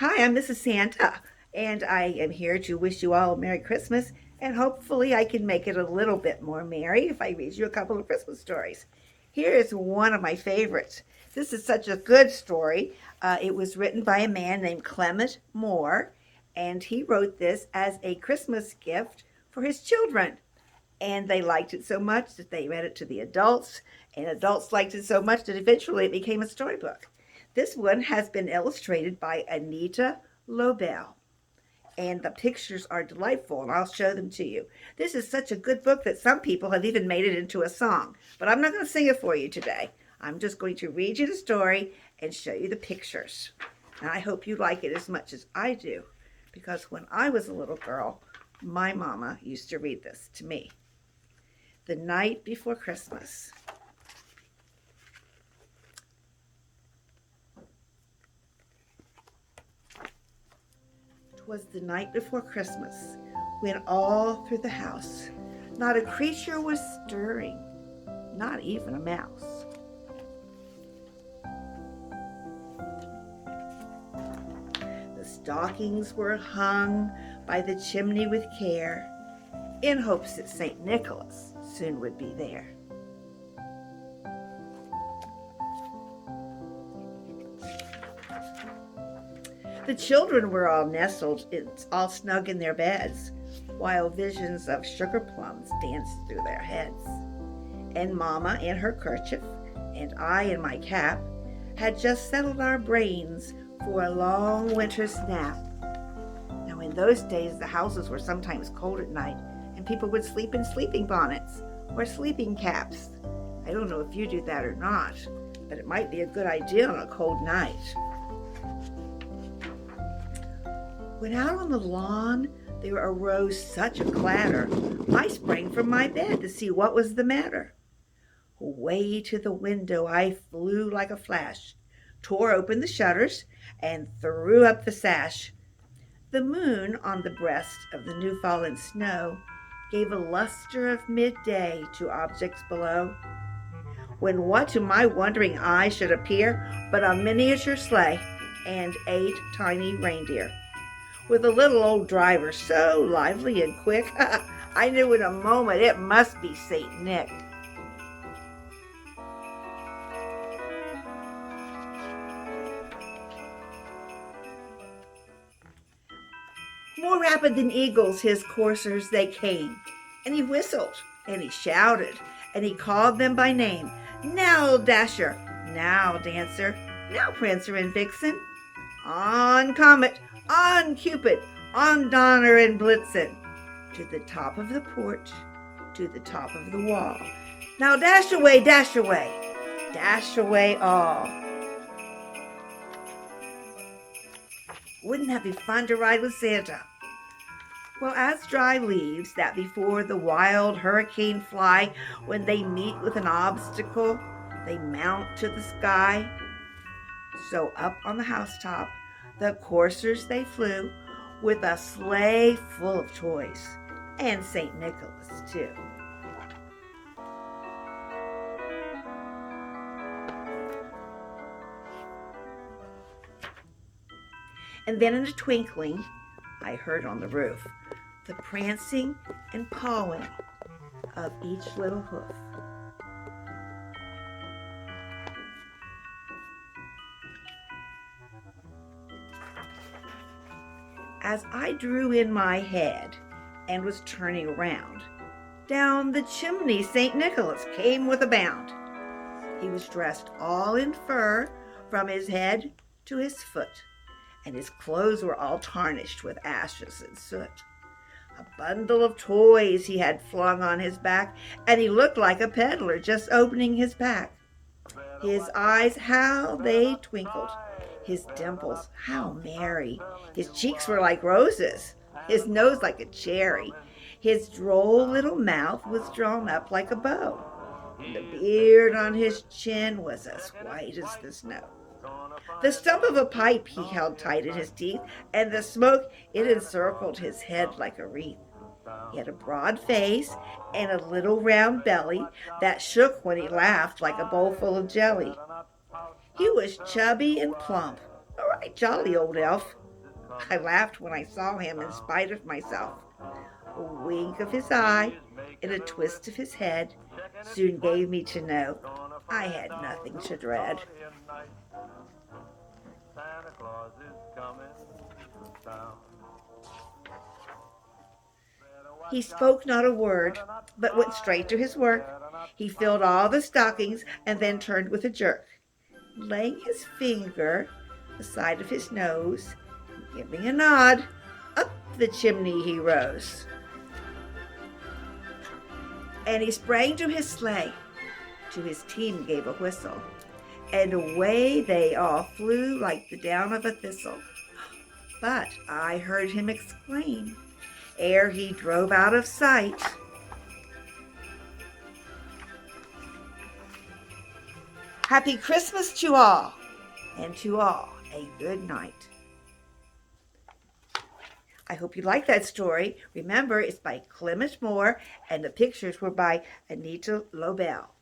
Hi, I'm Mrs. Santa, and I am here to wish you all a Merry Christmas, and hopefully I can make it a little bit more merry if I read you a couple of Christmas stories. Here is one of my favorites. This is such a good story. It was written by a man named Clement Moore, and he wrote this as a Christmas gift for his children. And they liked it so much that they read it to the adults, and adults liked it so much that eventually it became a storybook. This one has been illustrated by Anita Lobel, and the pictures are delightful, and I'll show them to you. This is such a good book that some people have even made it into a song, but I'm not going to sing it for you today. I'm just going to read you the story and show you the pictures. And I hope you like it as much as I do, because when I was a little girl, my mama used to read this to me. The night before Christmas. 'Twas the night before Christmas, when all through the house not a creature was stirring, not even a mouse. The stockings were hung by the chimney with care, in hopes that St. Nicholas soon would be there. The children were all nestled, all snug in their beds, while visions of sugar plums danced through their heads. And Mama in her kerchief, and I in my cap, had just settled our brains for a long winter's nap. Now in those days the houses were sometimes cold at night, and people would sleep in sleeping bonnets or sleeping caps. I don't know if you do that or not, but it might be a good idea on a cold night. When out on the lawn there arose such a clatter, I sprang from my bed to see what was the matter. Away to the window I flew like a flash, tore open the shutters, and threw up the sash. The moon on the breast of the new-fallen snow gave a luster of midday to objects below, when what to my wondering eye should appear but a miniature sleigh and 8 tiny reindeer, with a little old driver so lively and quick, I knew in a moment it must be St. Nick. More rapid than eagles his coursers they came, and he whistled, and he shouted, and he called them by name. Now, Dasher, now, Dancer, now, Prancer and Vixen, on Comet, on Cupid, on Donner and Blitzen, to the top of the porch, to the top of the wall. Now dash away all. Wouldn't that be fun to ride with Santa? Well, as dry leaves that before the wild hurricane fly, when they meet with an obstacle, they mount to the sky, so up on the housetop the coursers they flew, with a sleigh full of toys, and St. Nicholas too. And then in a twinkling I heard on the roof the prancing and pawing of each little hoof. As I drew in my head and was turning around, down the chimney St. Nicholas came with a bound. He was dressed all in fur from his head to his foot, and his clothes were all tarnished with ashes and soot. A bundle of toys he had flung on his back, and he looked like a peddler just opening his pack. His eyes, how they twinkled, his dimples, how merry. His cheeks were like roses, his nose like a cherry. His droll little mouth was drawn up like a bow, and the beard on his chin was as white as the snow. The stump of a pipe he held tight in his teeth, and the smoke, it encircled his head like a wreath. He had a broad face and a little round belly that shook when he laughed like a bowl full of jelly. He was chubby and plump, a right jolly old elf, I laughed when I saw him in spite of myself. A wink of his eye and a twist of his head soon gave me to know I had nothing to dread. Santa Claus is coming to town. He spoke not a word, but went straight to his work. He filled all the stockings and then turned with a jerk, laying his finger aside of his nose, giving a nod, up the chimney he rose. And he sprang to his sleigh, to his team gave a whistle, and away they all flew like the down of a thistle. But I heard him exclaim, ere he drove out of sight, "Happy Christmas to all, and to all a good night." I hope you like that story. Remember, it's by Clement Moore, and the pictures were by Anita Lobel.